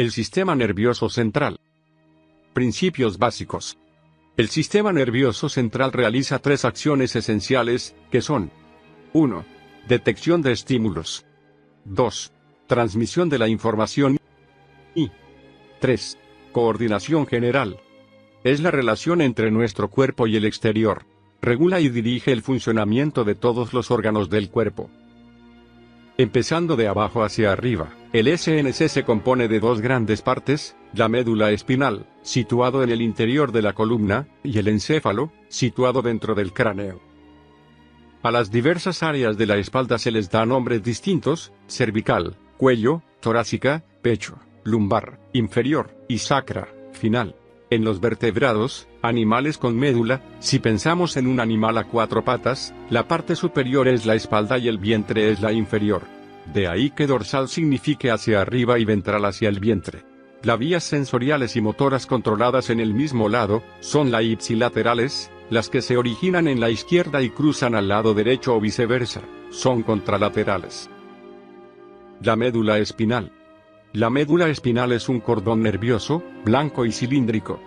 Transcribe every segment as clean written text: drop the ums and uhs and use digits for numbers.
El sistema nervioso central. Principios básicos. El sistema nervioso central realiza tres acciones esenciales, que son: 1. Detección de estímulos. 2. Transmisión de la información. Y 3. Coordinación general. Es la relación entre nuestro cuerpo y el exterior. Regula y dirige el funcionamiento de todos los órganos del cuerpo. Empezando de abajo hacia arriba, el SNC se compone de dos grandes partes: la médula espinal, situado en el interior de la columna, y el encéfalo, situado dentro del cráneo. A las diversas áreas de la espalda se les da nombres distintos: cervical, cuello, torácica, pecho, lumbar, inferior, y sacra, final. En los vertebrados, animales con médula, si pensamos en un animal a cuatro patas, la parte superior es la espalda y el vientre es la inferior. De ahí que dorsal signifique hacia arriba y ventral hacia el vientre. Las vías sensoriales y motoras controladas en el mismo lado, son las ipsilaterales, las que se originan en la izquierda y cruzan al lado derecho o viceversa, son contralaterales. La médula espinal. La médula espinal es un cordón nervioso, blanco y cilíndrico.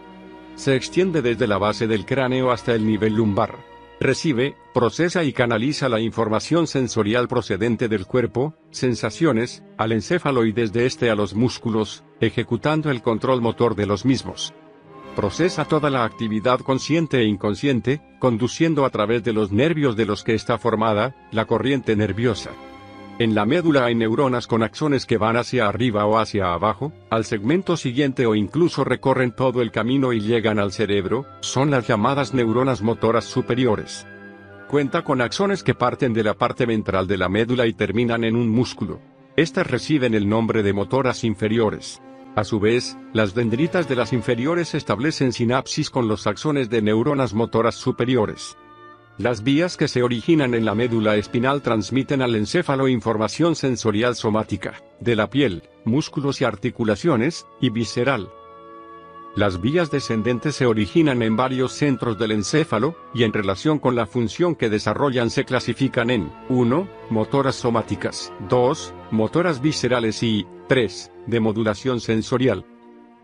Se extiende desde la base del cráneo hasta el nivel lumbar. Recibe, procesa y canaliza la información sensorial procedente del cuerpo, sensaciones, al encéfalo y desde este a los músculos, ejecutando el control motor de los mismos. Procesa toda la actividad consciente e inconsciente, conduciendo a través de los nervios de los que está formada la corriente nerviosa. En la médula hay neuronas con axones que van hacia arriba o hacia abajo, al segmento siguiente o incluso recorren todo el camino y llegan al cerebro, son las llamadas neuronas motoras superiores. Cuenta con axones que parten de la parte ventral de la médula y terminan en un músculo. Estas reciben el nombre de motoras inferiores. A su vez, las dendritas de las inferiores establecen sinapsis con los axones de neuronas motoras superiores. Las vías que se originan en la médula espinal transmiten al encéfalo información sensorial somática, de la piel, músculos y articulaciones, y visceral. Las vías descendentes se originan en varios centros del encéfalo, y en relación con la función que desarrollan se clasifican en: 1. Motoras somáticas, 2. Motoras viscerales y 3. De modulación sensorial.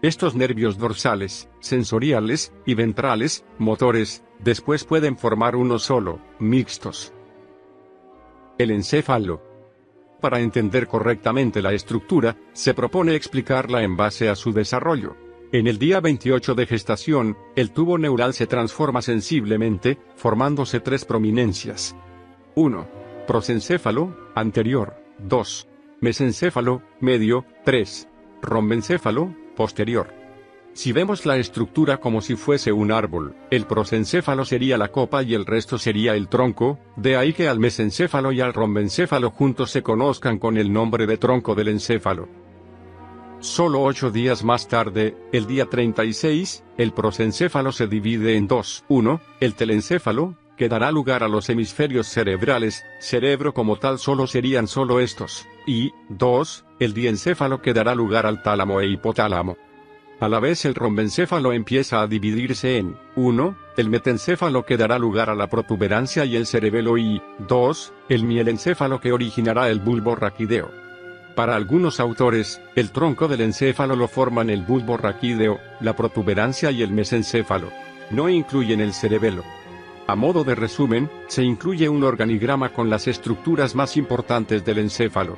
Estos nervios dorsales, sensoriales, y ventrales, motores, después pueden formar uno solo, mixtos. El encéfalo. Para entender correctamente la estructura, se propone explicarla en base a su desarrollo. En el día 28 de gestación, el tubo neural se transforma sensiblemente, formándose tres prominencias. 1. Prosencéfalo, anterior. 2. Mesencéfalo, medio. 3. Rombencéfalo, posterior. Si vemos la estructura como si fuese un árbol, el prosencéfalo sería la copa y el resto sería el tronco, de ahí que al mesencéfalo y al rombencéfalo juntos se conozcan con el nombre de tronco del encéfalo. Solo 8 días más tarde, el día 36, el prosencéfalo se divide en dos: 1. El telencéfalo, que dará lugar a los hemisferios cerebrales, cerebro como tal solo serían solo estos, y 2. El diencéfalo, que dará lugar al tálamo e hipotálamo. A la vez el rombencéfalo empieza a dividirse en: 1. El metencéfalo, que dará lugar a la protuberancia y el cerebelo, y 2. El mielencéfalo, que originará el bulbo raquídeo. Para algunos autores, el tronco del encéfalo lo forman el bulbo raquídeo, la protuberancia y el mesencéfalo. No incluyen el cerebelo. A modo de resumen, se incluye un organigrama con las estructuras más importantes del encéfalo.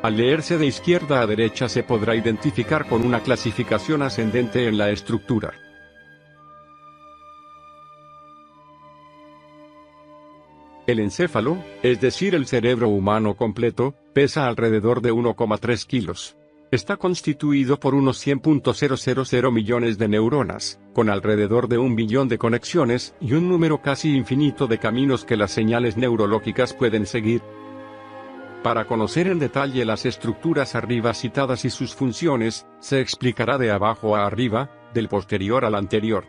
Al leerse de izquierda a derecha se podrá identificar con una clasificación ascendente en la estructura. El encéfalo, es decir el cerebro humano completo, pesa alrededor de 1,3 kilos. Está constituido por unos 100.000 millones de neuronas, con alrededor de 1 billón de conexiones y un número casi infinito de caminos que las señales neurológicas pueden seguir. Para conocer en detalle las estructuras arriba citadas y sus funciones, se explicará de abajo a arriba, del posterior al anterior.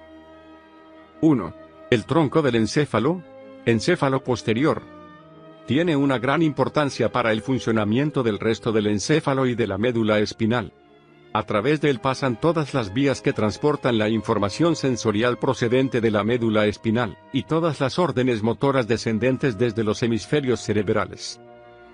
1. El tronco del encéfalo, encéfalo posterior. Tiene una gran importancia para el funcionamiento del resto del encéfalo y de la médula espinal. A través de él pasan todas las vías que transportan la información sensorial procedente de la médula espinal, y todas las órdenes motoras descendentes desde los hemisferios cerebrales.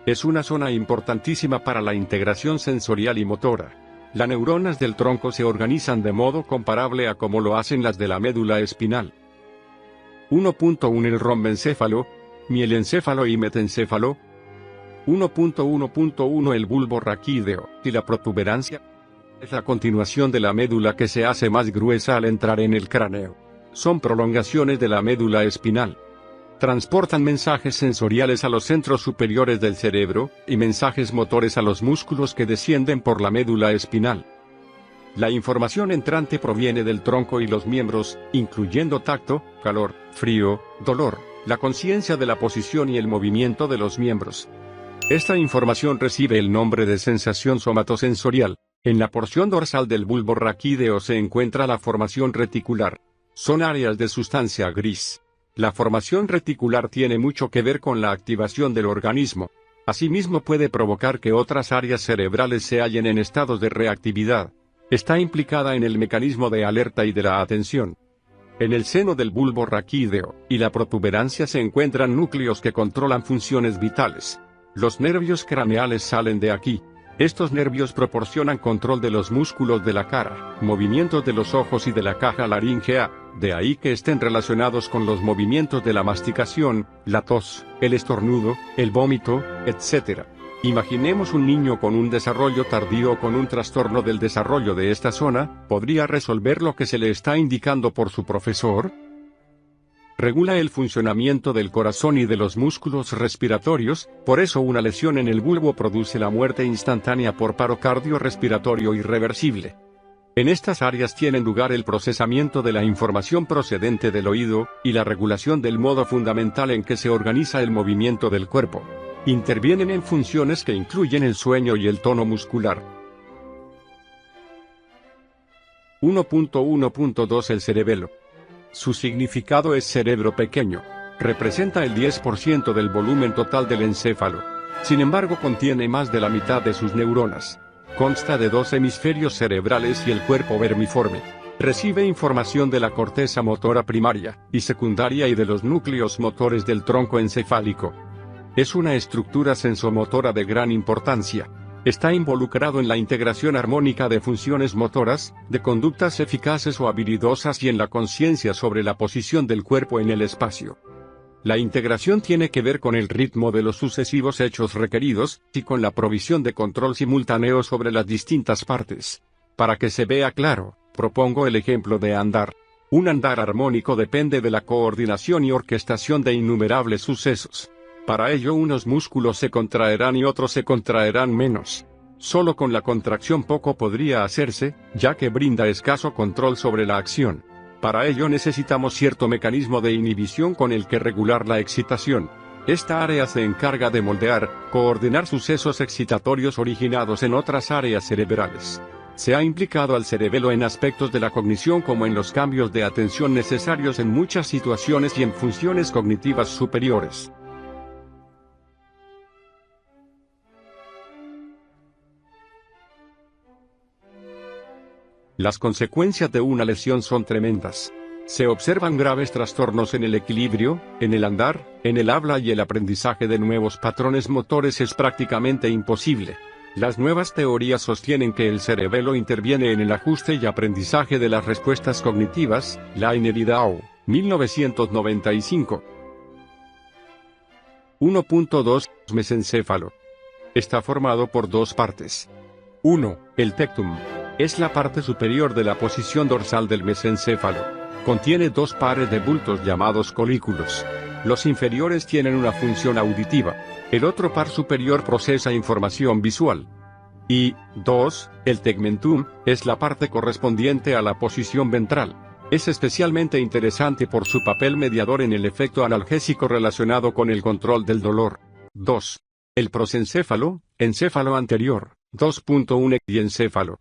Es una zona importantísima para la integración sensorial y motora. Las neuronas del tronco se organizan de modo comparable a como lo hacen las de la médula espinal. 1.1 El rombencéfalo, mielencéfalo y metencéfalo. 1.1.1 El bulbo raquídeo y la protuberancia. Es la continuación de la médula que se hace más gruesa al entrar en el cráneo. Son prolongaciones de la médula espinal. Transportan mensajes sensoriales a los centros superiores del cerebro, y mensajes motores a los músculos que descienden por la médula espinal. La información entrante proviene del tronco y los miembros, incluyendo tacto, calor, frío, dolor, la conciencia de la posición y el movimiento de los miembros. Esta información recibe el nombre de sensación somatosensorial. En la porción dorsal del bulbo raquídeo se encuentra la formación reticular. Son áreas de sustancia gris. La formación reticular tiene mucho que ver con la activación del organismo. Asimismo puede provocar que otras áreas cerebrales se hallen en estados de reactividad. Está implicada en el mecanismo de alerta y de la atención. En el seno del bulbo raquídeo y la protuberancia se encuentran núcleos que controlan funciones vitales. Los nervios craneales salen de aquí. Estos nervios proporcionan control de los músculos de la cara, movimientos de los ojos y de la caja laríngea, de ahí que estén relacionados con los movimientos de la masticación, la tos, el estornudo, el vómito, etc. Imaginemos un niño con un desarrollo tardío o con un trastorno del desarrollo de esta zona, ¿podría resolver lo que se le está indicando por su profesor? Regula el funcionamiento del corazón y de los músculos respiratorios, por eso una lesión en el bulbo produce la muerte instantánea por paro cardiorrespiratorio irreversible. En estas áreas tienen lugar el procesamiento de la información procedente del oído, y la regulación del modo fundamental en que se organiza el movimiento del cuerpo. Intervienen en funciones que incluyen el sueño y el tono muscular. 1.1.2 El cerebelo. Su significado es cerebro pequeño. Representa el 10% del volumen total del encéfalo. Sin embargo, contiene más de la mitad de sus neuronas. Consta de 2 hemisferios cerebrales y el cuerpo vermiforme. Recibe información de la corteza motora primaria y secundaria y de los núcleos motores del tronco encefálico. Es una estructura sensomotora de gran importancia. Está involucrado en la integración armónica de funciones motoras, de conductas eficaces o habilidosas y en la conciencia sobre la posición del cuerpo en el espacio. La integración tiene que ver con el ritmo de los sucesivos hechos requeridos, y con la provisión de control simultáneo sobre las distintas partes. Para que se vea claro, propongo el ejemplo de andar. Un andar armónico depende de la coordinación y orquestación de innumerables sucesos. Para ello unos músculos se contraerán y otros se contraerán menos. Solo con la contracción poco podría hacerse, ya que brinda escaso control sobre la acción. Para ello necesitamos cierto mecanismo de inhibición con el que regular la excitación. Esta área se encarga de moldear, coordinar sucesos excitatorios originados en otras áreas cerebrales. Se ha implicado al cerebelo en aspectos de la cognición como en los cambios de atención necesarios en muchas situaciones y en funciones cognitivas superiores. Las consecuencias de una lesión son tremendas. Se observan graves trastornos en el equilibrio, en el andar, en el habla y el aprendizaje de nuevos patrones motores es prácticamente imposible. Las nuevas teorías sostienen que el cerebelo interviene en el ajuste y aprendizaje de las respuestas cognitivas, Lainer y Dow, 1995. 1.2 Mesencéfalo. Está formado por 2 partes. 1. El tectum. Es la parte superior de la posición dorsal del mesencéfalo. Contiene 2 pares de bultos llamados colículos. Los inferiores tienen una función auditiva. El otro par superior procesa información visual. Y, 2, el tegmentum, es la parte correspondiente a la posición ventral. Es especialmente interesante por su papel mediador en el efecto analgésico relacionado con el control del dolor. 2. El prosencéfalo, encéfalo anterior, 2.1 diencéfalo.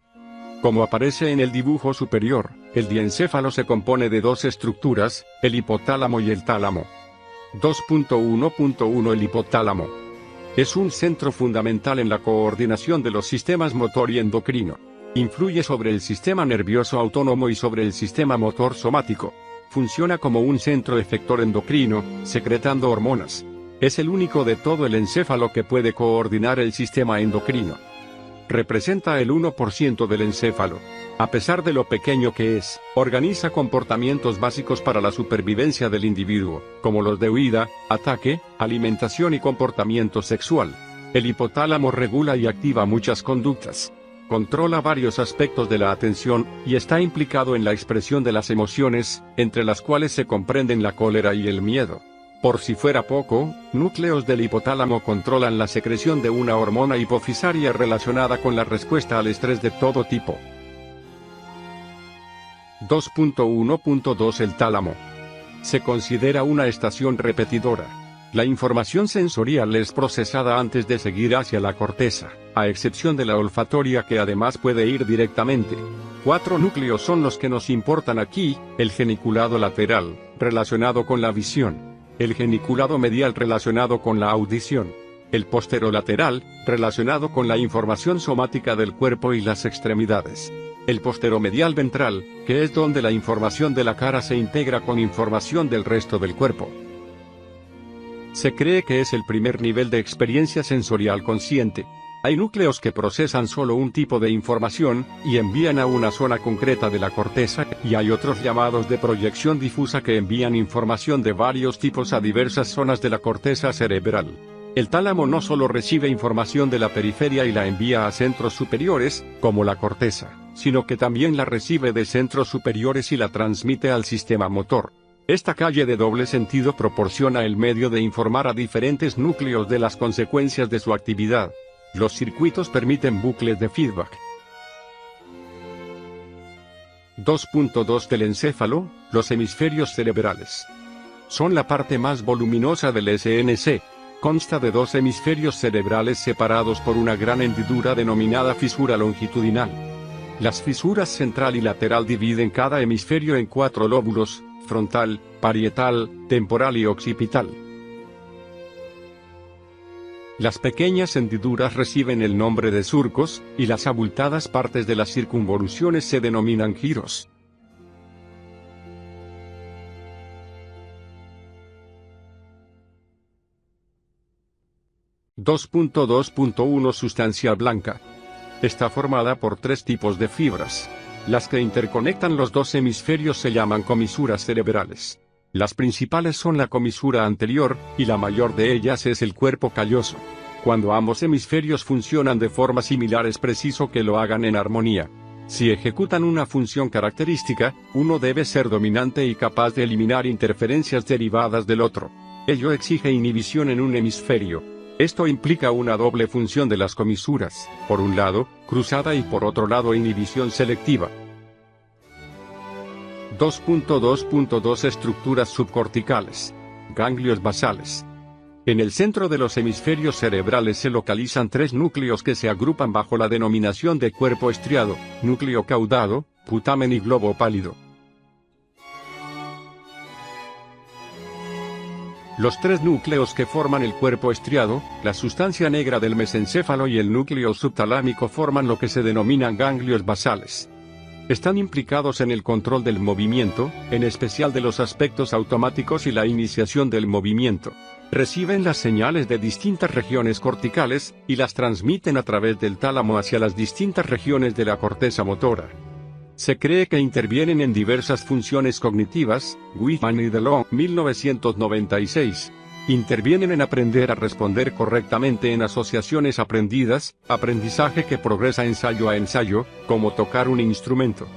Como aparece en el dibujo superior, el diencéfalo se compone de 2 estructuras, el hipotálamo y el tálamo. 2.1.1 El hipotálamo. Es un centro fundamental en la coordinación de los sistemas motor y endocrino. Influye sobre el sistema nervioso autónomo y sobre el sistema motor somático. Funciona como un centro efector endocrino, secretando hormonas. Es el único de todo el encéfalo que puede coordinar el sistema endocrino. Representa el 1% del encéfalo. A pesar de lo pequeño que es, organiza comportamientos básicos para la supervivencia del individuo, como los de huida, ataque, alimentación y comportamiento sexual. El hipotálamo regula y activa muchas conductas. Controla varios aspectos de la atención, y está implicado en la expresión de las emociones, entre las cuales se comprenden la cólera y el miedo. Por si fuera poco, núcleos del hipotálamo controlan la secreción de una hormona hipofisaria relacionada con la respuesta al estrés de todo tipo. 2.1.2 El tálamo. Se considera una estación repetidora. La información sensorial es procesada antes de seguir hacia la corteza, a excepción de la olfatoria que además puede ir directamente. 4 núcleos son los que nos importan aquí: el geniculado lateral, relacionado con la visión; el geniculado medial relacionado con la audición; el posterolateral, relacionado con la información somática del cuerpo y las extremidades; el posteromedial ventral, que es donde la información de la cara se integra con información del resto del cuerpo. Se cree que es el primer nivel de experiencia sensorial consciente. Hay núcleos que procesan solo un tipo de información, y envían a una zona concreta de la corteza, y hay otros llamados de proyección difusa que envían información de varios tipos a diversas zonas de la corteza cerebral. El tálamo no solo recibe información de la periferia y la envía a centros superiores, como la corteza, sino que también la recibe de centros superiores y la transmite al sistema motor. Esta calle de doble sentido proporciona el medio de informar a diferentes núcleos de las consecuencias de su actividad. Los circuitos permiten bucles de feedback. 2.2 Del encéfalo, los hemisferios cerebrales. Son la parte más voluminosa del SNC. Consta de 2 hemisferios cerebrales separados por una gran hendidura denominada fisura longitudinal. Las fisuras central y lateral dividen cada hemisferio en 4 lóbulos: frontal, parietal, temporal y occipital. Las pequeñas hendiduras reciben el nombre de surcos, y las abultadas partes de las circunvoluciones se denominan giros. (2.2.1) Sustancia blanca. Está formada por 3 tipos de fibras. Las que interconectan los 2 hemisferios se llaman comisuras cerebrales. Las principales son la comisura anterior, y la mayor de ellas es el cuerpo calloso. Cuando ambos hemisferios funcionan de forma similar es preciso que lo hagan en armonía. Si ejecutan una función característica, uno debe ser dominante y capaz de eliminar interferencias derivadas del otro. Ello exige inhibición en un hemisferio. Esto implica una doble función de las comisuras: por un lado, cruzada, y por otro lado, inhibición selectiva. 2.2.2 Estructuras subcorticales. Ganglios basales. En el centro de los hemisferios cerebrales se localizan 3 núcleos que se agrupan bajo la denominación de cuerpo estriado, núcleo caudado, putamen y globo pálido. Los 3 núcleos que forman el cuerpo estriado, la sustancia negra del mesencéfalo y el núcleo subtalámico, forman lo que se denominan ganglios basales. Están implicados en el control del movimiento, en especial de los aspectos automáticos y la iniciación del movimiento. Reciben las señales de distintas regiones corticales, y las transmiten a través del tálamo hacia las distintas regiones de la corteza motora. Se cree que intervienen en diversas funciones cognitivas. Whitman y DeLong, 1996. Intervienen en aprender a responder correctamente en asociaciones aprendidas, aprendizaje que progresa ensayo a ensayo, como tocar un instrumento.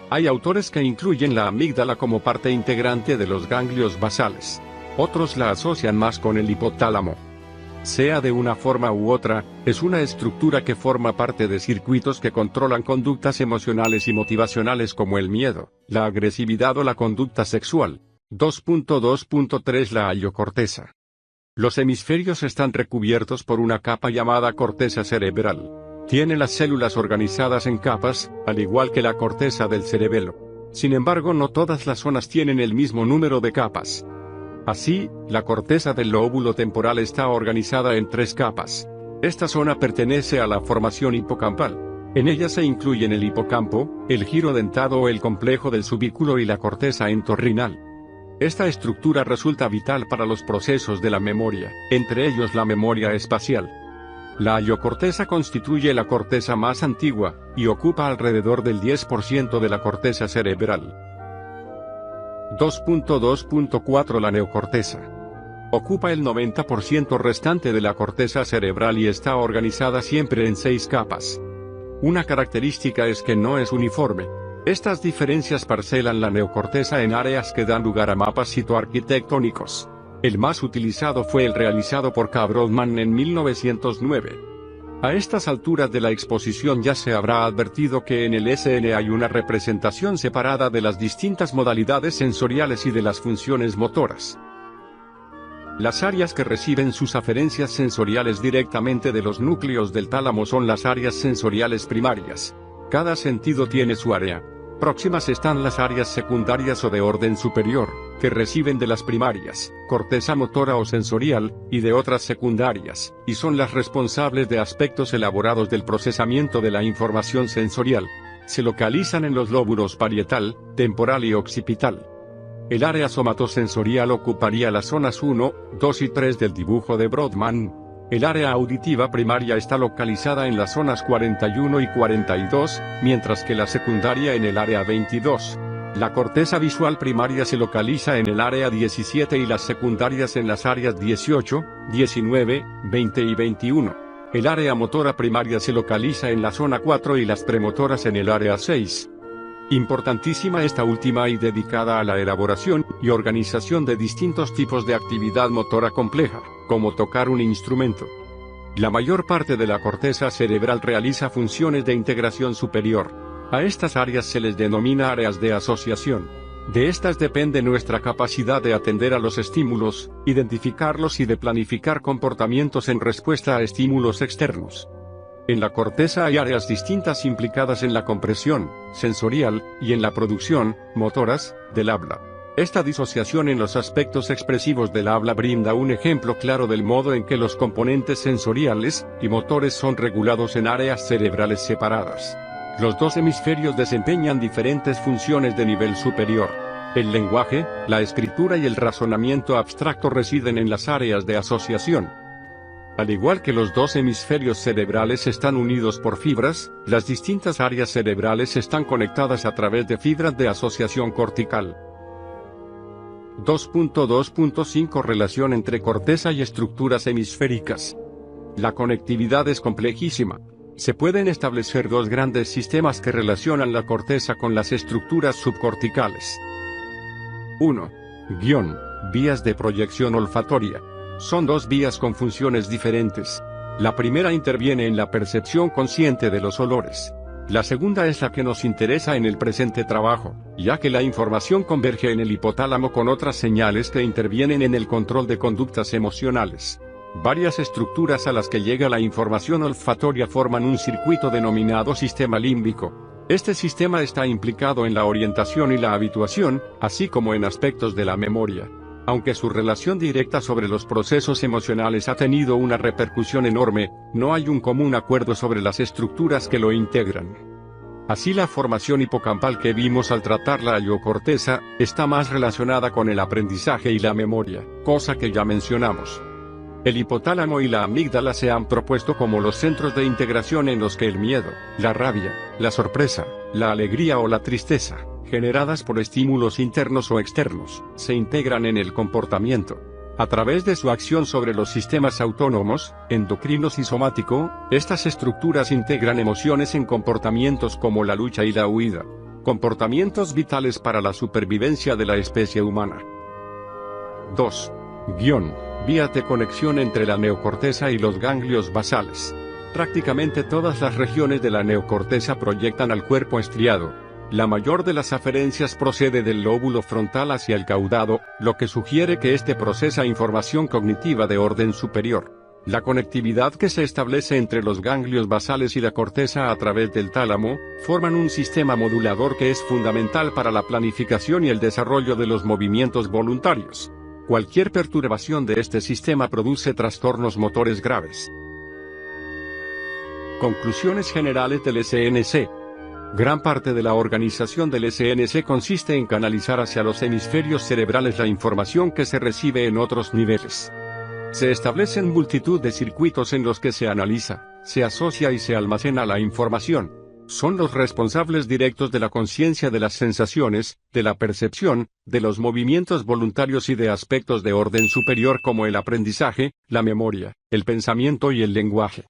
Hay autores que incluyen la amígdala como parte integrante de los ganglios basales. Otros la asocian más con el hipotálamo. Sea de una forma u otra, es una estructura que forma parte de circuitos que controlan conductas emocionales y motivacionales como el miedo, la agresividad o la conducta sexual. 2.2.3 La aliocorteza. Los hemisferios están recubiertos por una capa llamada corteza cerebral. Tiene las células organizadas en capas, al igual que la corteza del cerebelo. Sin embargo, no todas las zonas tienen el mismo número de capas. Así, la corteza del lóbulo temporal está organizada en 3 capas. Esta zona pertenece a la formación hipocampal. En ella se incluyen el hipocampo, el giro dentado o el complejo del subículo y la corteza entorrinal. Esta estructura resulta vital para los procesos de la memoria, entre ellos la memoria espacial. La hiocorteza constituye la corteza más antigua, y ocupa alrededor del 10% de la corteza cerebral. 2.2.4 La neocorteza ocupa el 90% restante de la corteza cerebral y está organizada siempre en 6 capas. Una característica es que no es uniforme. Estas diferencias parcelan la neocorteza en áreas que dan lugar a mapas citoarquitectónicos. El más utilizado fue el realizado por K. Brodmann en 1909. A estas alturas de la exposición ya se habrá advertido que en el SN hay una representación separada de las distintas modalidades sensoriales y de las funciones motoras. Las áreas que reciben sus aferencias sensoriales directamente de los núcleos del tálamo son las áreas sensoriales primarias. Cada sentido tiene su área. Próximas están las áreas secundarias o de orden superior, que reciben de las primarias, corteza motora o sensorial, y de otras secundarias, y son las responsables de aspectos elaborados del procesamiento de la información sensorial. Se localizan en los lóbulos parietal, temporal y occipital. El área somatosensorial ocuparía las zonas 1, 2 y 3 del dibujo de Brodmann. El área auditiva primaria está localizada en las zonas 41 y 42, mientras que la secundaria en el área 22. La corteza visual primaria se localiza en el área 17 y las secundarias en las áreas 18, 19, 20 y 21. El área motora primaria se localiza en la zona 4 y las premotoras en el área 6. Importantísima esta última y dedicada a la elaboración y organización de distintos tipos de actividad motora compleja, como tocar un instrumento. La mayor parte de la corteza cerebral realiza funciones de integración superior. A estas áreas se les denomina áreas de asociación. De estas depende nuestra capacidad de atender a los estímulos, identificarlos y de planificar comportamientos en respuesta a estímulos externos. En la corteza hay áreas distintas implicadas en la compresión sensorial y en la producción motoras del habla. Esta disociación en los aspectos expresivos del habla brinda un ejemplo claro del modo en que los componentes sensoriales y motores son regulados en áreas cerebrales separadas. Los dos hemisferios desempeñan diferentes funciones de nivel superior. El lenguaje, la escritura y el razonamiento abstracto residen en las áreas de asociación. Al igual que los dos hemisferios cerebrales están unidos por fibras, las distintas áreas cerebrales están conectadas a través de fibras de asociación cortical. 2.2.5 Relación entre corteza y estructuras hemisféricas. La conectividad es complejísima. Se pueden establecer dos grandes sistemas que relacionan la corteza con las estructuras subcorticales. 1. Vías de proyección olfatoria. Son dos vías con funciones diferentes. La primera interviene en la percepción consciente de los olores. La segunda es la que nos interesa en el presente trabajo, ya que la información converge en el hipotálamo con otras señales que intervienen en el control de conductas emocionales. Varias estructuras a las que llega la información olfatoria forman un circuito denominado sistema límbico. Este sistema está implicado en la orientación y la habituación, así como en aspectos de la memoria. Aunque su relación directa sobre los procesos emocionales ha tenido una repercusión enorme, no hay un común acuerdo sobre las estructuras que lo integran. Así la formación hipocampal que vimos al tratar la hiocorteza, está más relacionada con el aprendizaje y la memoria, cosa que ya mencionamos. El hipotálamo y la amígdala se han propuesto como los centros de integración en los que el miedo, la rabia, la sorpresa, la alegría o la tristeza, generadas por estímulos internos o externos, se integran en el comportamiento. A través de su acción sobre los sistemas autónomos, endocrinos y somático, estas estructuras integran emociones en comportamientos como la lucha y la huida, comportamientos vitales para la supervivencia de la especie humana. 2. Vías de conexión entre la neocorteza y los ganglios basales. Prácticamente todas las regiones de la neocorteza proyectan al cuerpo estriado. La mayor de las aferencias procede del lóbulo frontal hacia el caudado, lo que sugiere que este procesa información cognitiva de orden superior. La conectividad que se establece entre los ganglios basales y la corteza a través del tálamo, forman un sistema modulador que es fundamental para la planificación y el desarrollo de los movimientos voluntarios. Cualquier perturbación de este sistema produce trastornos motores graves. Conclusiones generales del SNC. Gran parte de la organización del SNC consiste en canalizar hacia los hemisferios cerebrales la información que se recibe en otros niveles. Se establecen multitud de circuitos en los que se analiza, se asocia y se almacena la información. Son los responsables directos de la conciencia de las sensaciones, de la percepción, de los movimientos voluntarios y de aspectos de orden superior como el aprendizaje, la memoria, el pensamiento y el lenguaje.